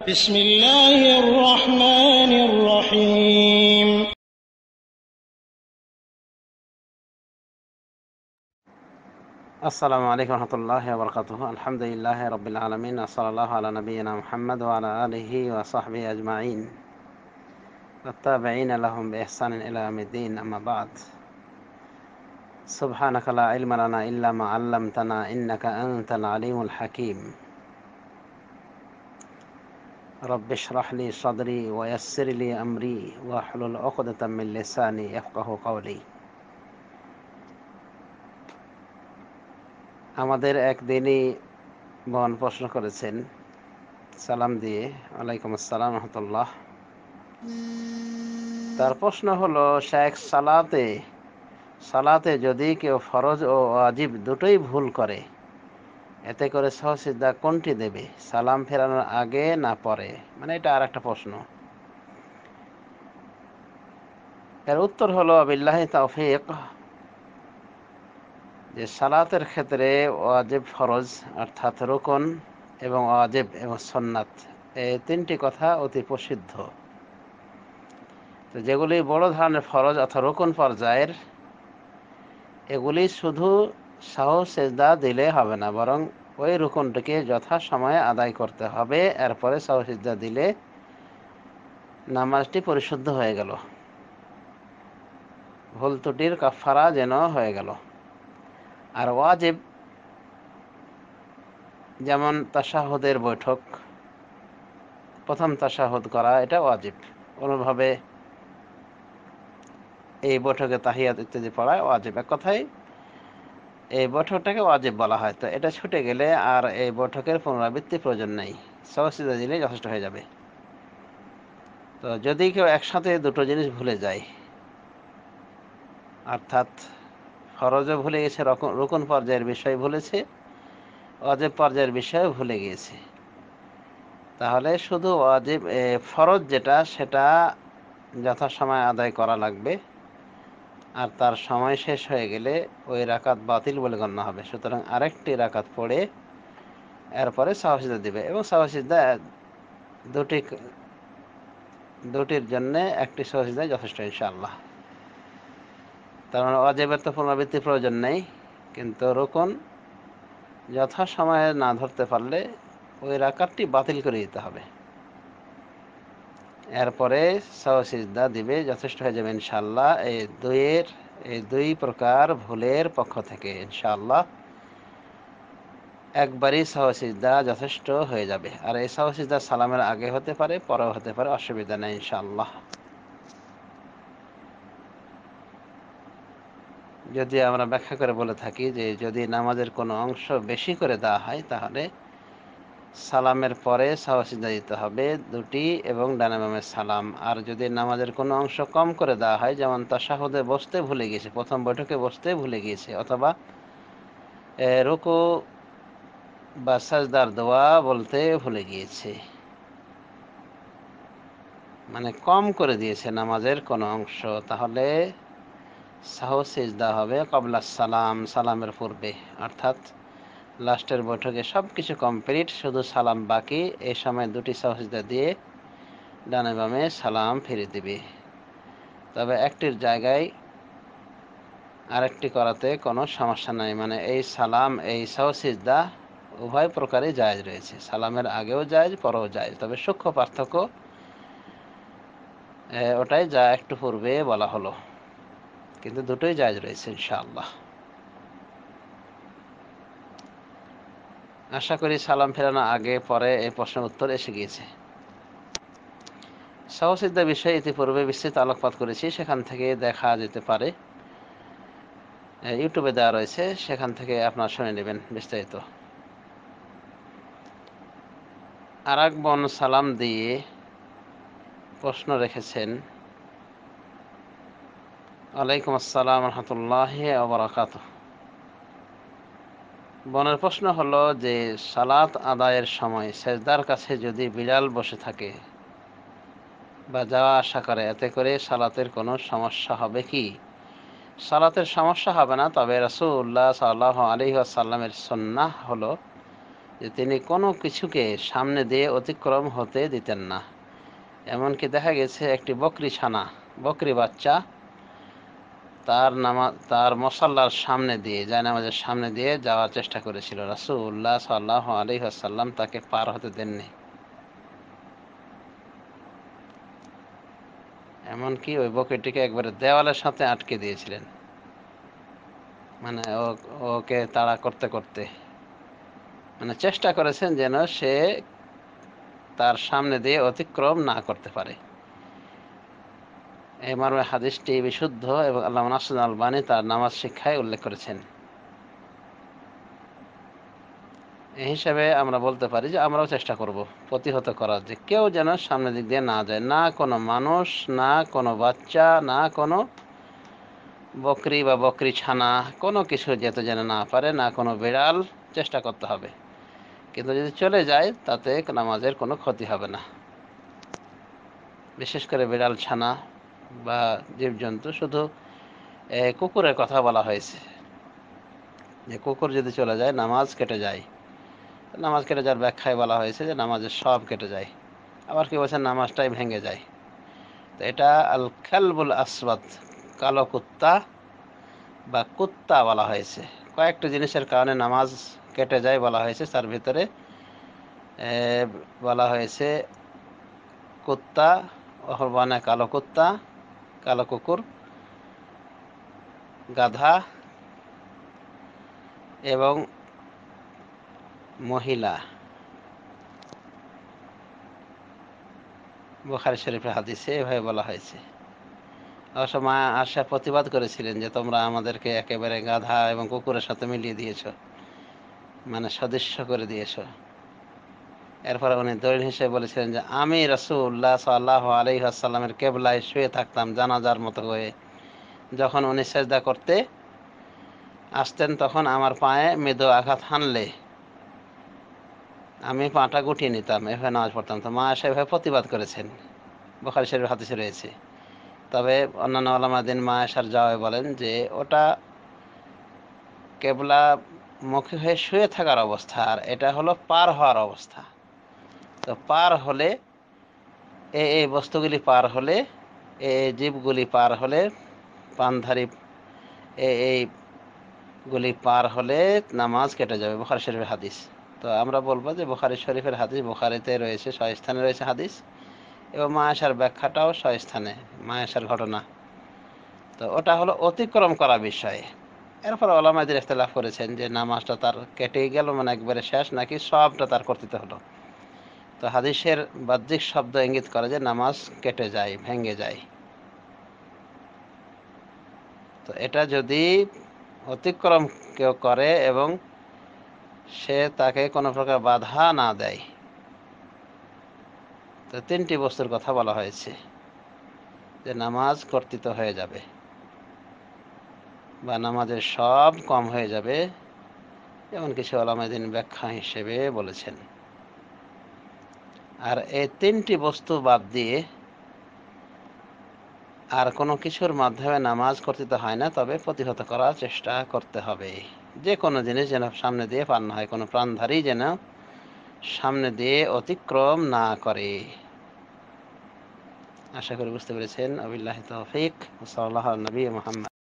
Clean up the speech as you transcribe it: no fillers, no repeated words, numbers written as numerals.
بسم الله الرحمن الرحيم আসসালামু আলাইকুম রহমতুল্লাহি ওয়া বারাকাতুহু আলহামদুলিল্লাহি রাব্বিল আলামিন ওয়া সাল্লাল্লাহু আলা নাবিয়িনা মুহাম্মদ ওয়া আলা আলিহি ওয়া সাহবিহি আজমাইন ওয়াত্তাবিঈনা লাহুম বিইহসানিন ইলা ইয়াউমিদ্দিন আম্মা বা'দ সুবহানাকা লা ইলমা লানা ইল্লা মা 'আল্লামতানা ইন্নাকা আনতাল আলিমুল হাকীম রব্বি ইশরাহ লি সাদরি ওয়া ইয়াসসির লি আমরি ওয়াহলুল 'উকদাতাম মিন লিসানি ইয়াফকাহু কওলি। আমাদের একদিনই বোন প্রশ্ন করেছেন সালাম দিয়ে, ওয়ালাইকুম আসসালাম রহমতুল্লাহ। তার প্রশ্ন হলো, শেখ সালাতে যদি কেউ ফরজ ও ওয়াজিব দুটোই ভুল করে, এতে করে সহসিজদা কোনটি দেবে, সালাম ফেরানোর আগে না পরে? মানে এটা আর একটা প্রশ্ন। এর উত্তর হলো বিল্লাহি তাওফিক, যে সালাতের ক্ষেত্রে ওয়াজিব ফরজ অর্থাৎ রুকন এবং ওয়াজিব এবং সুন্নাত, এই তিনটি কথা অতি প্রসিদ্ধ। তো যেগুলি বড় ধরনের ফরজ অথবা রুকন পর্যায়ের, এগুলি শুধু সাহু সেজদা দিলে হবে না, বরং ওই রুকনটিকে যথাসময়ে আদায় করতে হবে। এরপরে সাহু সেজদা দিলে নামাজটি পরিশুদ্ধ হয়ে গেল, ভুল ত্রুটির কাফারা যেন হয়ে গেল। আর ওয়াজিব, যেমন তাশাহুদের বৈঠক, প্রথম তাশাহুদ করা, এটা ওয়াজিব। কোনোভাবে এই বৈঠকে তাহিয়াত ইত্যাদি পড়ায় ওয়াজিব। এক কথায় এই বৈঠকটাকে ওয়াজিব বলা হয়। তো এটা ছুটে গেলে আর এই বৈঠকের পুনরাবৃত্তি প্রয়োজন নেই, সাহু সেজদা দিলেই যথেষ্ট হয়ে যাবে। তো যদি কেউ একসাথে দুটো জিনিস ভুলে যায়, অর্থাৎ ফরজও ভুলে গেছে, রুকন পর্যায়ের বিষয় ভুলেছে, ওয়াজিব পর্যায়ের বিষয়ও ভুলে গিয়েছে, তাহলে শুধু ওয়াজিব ফরজ যেটা সেটা যথাসময়ে আদায় করা লাগবে। আর তার সময় শেষ হয়ে গেলে ওই রাকাত বাতিল বলে গণ্য হবে। সুতরাং আরেকটি রাকাত পড়ে এরপরে সাহু সিজদা দিবে, এবং সাহু সিজদা দুটির জন্য একটি সাহু সিজদাই যথেষ্ট ইনশাআল্লাহ। তার মানে ওয়াজিবের তো পুনরাবৃত্তি প্রয়োজন নেই, কিন্তু রুকন যথাসময়ে না ধরতে পারলে ওই রাকাতটি বাতিল করে দিতে হবে, এরপরে সাহু সিজদা দিবে, যথেষ্ট হয়ে যাবে ইনশাআল্লাহ। এই দুই প্রকার ভুলের পক্ষ থেকে ইনশাআল্লাহ একবারই সাহু সিজদা যথেষ্ট হয়ে যাবে। আর এই সাহু সিজদা সালামের আগে হতে পারে, পরেও হতে পারে, অসুবিধা নেই ইনশাআল্লাহ। যদি আমরা ব্যাখ্যা করে বলে থাকি যে যদি নামাজের কোনো অংশ বেশি করে দেওয়া হয়, তাহলে সালামের পরে সাহু সিজদা দিতে হবে দুটি, এবং ডানে বামে সালাম। আর যদি নামাজের কোনো অংশ কম করে দেওয়া হয়, যেমন তাশাহুদে বসতে ভুলে গিয়েছে, প্রথম বৈঠকে বসতে ভুলে গিয়েছে, অথবা রুকু বা সাজদার দোয়া বলতে ভুলে গিয়েছে, মানে কম করে দিয়েছে নামাজের কোনো অংশ, তাহলে সাহু সিজদা হবে ক্বাবলা সালাম, সালামের পূর্বে। অর্থাৎ লাস্টের বৈঠকে সব কিছু কমপ্লিট, শুধু সালাম বাকি। এই সময় দুটি সাহু সিজদা দিয়ে ডানে বামে সালাম ফিরে দিবে। তবে একটির জায়গায় আরেকটি করাতে কোনো সমস্যা নাই, মানে এই সালাম এই সাহু সিজদা উভয় প্রকারই জায়েজ রয়েছে, সালামের আগেও জায়েজ, পরেও জায়েজ। তবে সূক্ষ্ম পার্থক্য ওটাই যা একটু পূর্বে বলা হলো, কিন্তু দুটোই জায়েজ রয়েছে ইনশাআল্লাহ। আশা করি সালাম ফেরানো আগে পরে এই প্রশ্নের উত্তর এসে গিয়েছে। সাহু সিজদা বিষয়ে ইতিপূর্বে বিস্তৃত আলোকপাত করেছি, সেখান থেকে দেখা যেতে পারে, ইউটিউবে দেওয়া রয়েছে, সেখান থেকে আপনারা শুনে নেবেন বিস্তারিত। আর এক বোন সালাম দিয়ে প্রশ্ন রেখেছেন, ওয়ালাইকুম আসসালাম রহমতুল্লাহি ওয়া বারাকাতুহু। বোনের প্রশ্ন হলো যে সালাত আদায়ের সময় সেজদার কাছে যদি বিড়াল বসে থাকে বা যাওয়া আসা করে, এতে করে সালাতের কোনো সমস্যা হবে কি? সালাতের সমস্যা হবে না, তবে রাসূলুল্লাহ সাল্লাল্লাহু আলাইহি ওয়াসাল্লামের সুন্নাহ হলো যে তিনি কোনো কিছুকে সামনে দিয়ে অতিক্রম হতে দিতেন না। এমনকি দেখা গেছে একটি বকরি বাচ্চা তার মুসাল্লার সামনে দিয়ে জায়নামাজের সামনে দিয়ে যাওয়ার চেষ্টা করেছিল, রাসূলুল্লাহ সাল্লাল্লাহু আলাইহি ওয়াসাল্লাম তাকে পার হতে দেননি। এমনকি ওই বকরিটিকে একবারে দেওয়ালের সাথে আটকে দিয়েছিলেন, মানে ওকে তাড়া করতে করতে, মানে চেষ্টা করেছেন যেন সে তার সামনে দিয়ে অতিক্রম না করতে পারে। এই মর্মে হাদিসটি বিশুদ্ধ এবং আল্লামা নাসিরুদ্দিন আলবানী তার নামাজ শিক্ষায় উল্লেখ করেছেন। এই হিসাবে আমরা বলতে পারি যে আমরাও চেষ্টা করব প্রতিহত করার, যে কেউ যেন সামনের দিক দিয়ে না যায়, না কোনো মানুষ, না কোনো বাচ্চা, না কোনো বকরি বা বকরি ছানা, কোনো কিছু যেতে যেন না পারে, না কোনো বিড়াল। চেষ্টা করতে হবে, কিন্তু যদি চলে যায় তাতে নামাজের কোনো ক্ষতি হবে না। বিশেষ করে বিড়াল ছানা বা জীবজন্তু, শুধু কুকুরের কথা বলা হয়েছে যে কুকুর যদি চলে যায় নামাজ কেটে যায়। নামাজ কেটে যাওয়ার ব্যাখ্যায় বলা হয়েছে যে নামাজের সব কেটে যায়, আবার কেউ বলছেন নামাজটাই ভেঙে যায়। তো এটা আল কালবুল আসওয়াদ, কালো কুত্তা বা কুত্তা বলা হয়েছে। কয়েকটা জিনিসের কারণে নামাজ কেটে যায় বলা হয়েছে, তার ভিতরে বলা হয়েছে কুত্তা, মানে কালো কুত্তা, কালো কুকুর, গাধা এবং মহিলা। বুখারী শরীফের হাদিসে এভাবে বলা হয়েছে। অবশ্য মা আয়েশা প্রতিবাদ করেছিলেন যে তোমরা আমাদেরকে একেবারে গাধা এবং কুকুরের সাথে মিলিয়ে দিয়েছ, মানে সদৃশ্য করে দিয়েছ। এরপরে উনি দলিল হিসেবে বলেছিলেন যে আমি রাসূলুল্লাহ সাল্লাল্লাহু আলাইহি ওয়াসাল্লামের কিবলায় শুয়ে থাকতাম জানাজার মতো হয়ে। যখন উনি সেজদা করতে আসতেন তখন আমার পায়ে মৃদু আঘাত হানলে আমি পাটা গুটিয়ে নিতাম, এভাবে নামাজ পড়তাম। তো মা আয়েশা এভাবে প্রতিবাদ করেছেন, বুখারী শরীফের হাদিসে রয়েছে। তবে অন্যান্য উলামাদিন মা আয়েশার জবাবে বলেন যে ওটা কেবলা মুখী হয়ে শুয়ে থাকার অবস্থা, আর এটা হলো পার হওয়ার অবস্থা। তো পার হলে এই বস্তুগুলি পার হলে, এই জীবগুলি পার হলে, পানধারী এইগুলি পার হলে নামাজ কেটে যাবে, বুখারী শরীফের হাদিস। তো আমরা বলবো যে বুখারী শরীফের হাদিস, বুখারীতে রয়েছে, স্বস্থানে রয়েছে হাদিস, এবং মা আয়েশার ব্যাখ্যাটাও স্বস্থানে, মা আয়েশার ঘটনা। তো ওটা হলো অতিক্রম করা বিষয়ে। এরপর ওলামাদের ইখতিলাফ করেছেন যে নামাজটা তার কেটেই গেল, মানে একবারে শেষ, নাকি সবটা তার করতে হলো। তো হাদিসের বাহ্যিক শব্দ ইঙ্গিত করে যে নামাজ কেটে যায়, ভেঙে যায়। তো এটা যদি অতিক্রম কেউ করে এবং সে তাকে কোনো প্রকার বাধা না দেয়, তো তিনটি বস্তুর কথা বলা হয়েছে যে নামাজ কর্তৃত হয়ে যাবে বা নামাজের সব কম হয়ে যাবে, যেমন কিছু ওলামায়ে ব্যাখ্যা হিসেবে বলেছেন। আর এই তিনটি বস্তু বাদ দিয়ে আর কোনো কিছুর মাধ্যমে নামাজ কর্তৃত হয় না, তবে প্রতিহত করার চেষ্টা করতে হবে। যে কোনো জিনিস যেন সামনে দিয়ে পার না হয়, কোনো প্রাণধারী যেন সামনে দিয়ে অতিক্রম না করে। আশা করি বুঝতে পেরেছেন। আবিল্লাহি তৌফিক। সাল্লাল্লাহু আলা নবী মুহাম্মদ।